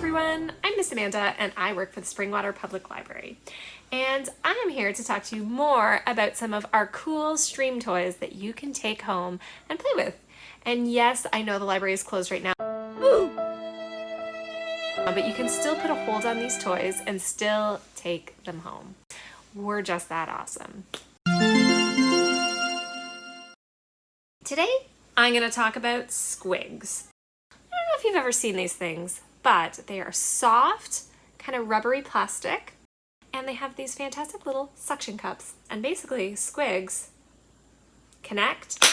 everyone, I'm Miss Amanda and I work for the Springwater Public Library. And I am here to talk to you more about some of our cool stream toys that you can take home and play with. And yes, I know the library is closed right now, but you can still put a hold on these toys and still take them home. We're just that awesome. Today, I'm going to talk about Squigz. I don't know if you've ever seen these things, but they are soft, kind of rubbery plastic, and they have these fantastic little suction cups. And basically, Squigz connect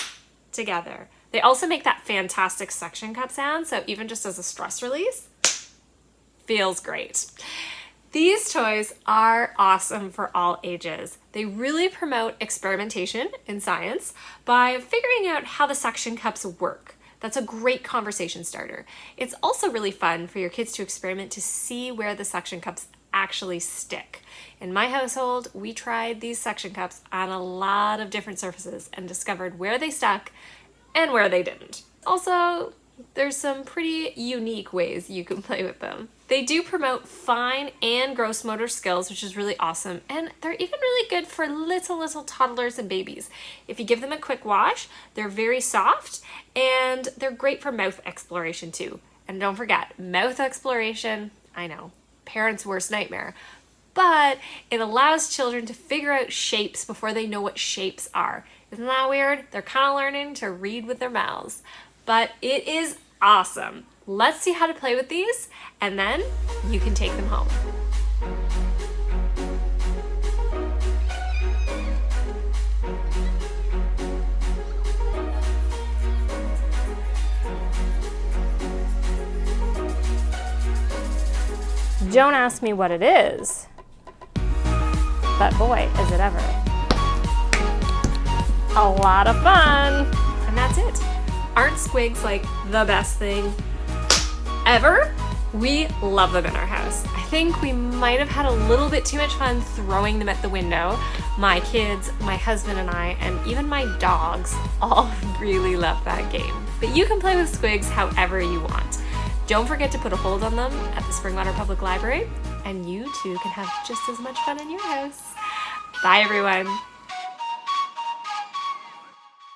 together. They also make that fantastic suction cup sound, so even just as a stress release, feels great. These toys are awesome for all ages. They really promote experimentation in science by figuring out how the suction cups work. That's a great conversation starter. It's also really fun for your kids to experiment to see where the suction cups actually stick. In my household, we tried these suction cups on a lot of different surfaces and discovered where they stuck and where they didn't. Also, there's some pretty unique ways you can play with them. They do promote fine and gross motor skills, which is really awesome, and they're even really good for little toddlers and babies. If you give them a quick wash, they're very soft, and they're great for mouth exploration too. And don't forget, mouth exploration, I know, parents' worst nightmare, but it allows children to figure out shapes before they know what shapes are. Isn't that weird? They're kind of learning to read with their mouths, but it is awesome. Let's see how to play with these, and then you can take them home. Don't ask me what it is, but boy, is it ever. A lot of fun, and that's it. Aren't Squigz like the best thing ever? We love them in our house. I think we might have had a little bit too much fun throwing them at the window. My kids, my husband and I, and even my dogs all really love that game. But you can play with Squigz however you want. Don't forget to put a hold on them at the Springwater Public Library, and you too can have just as much fun in your house. Bye everyone.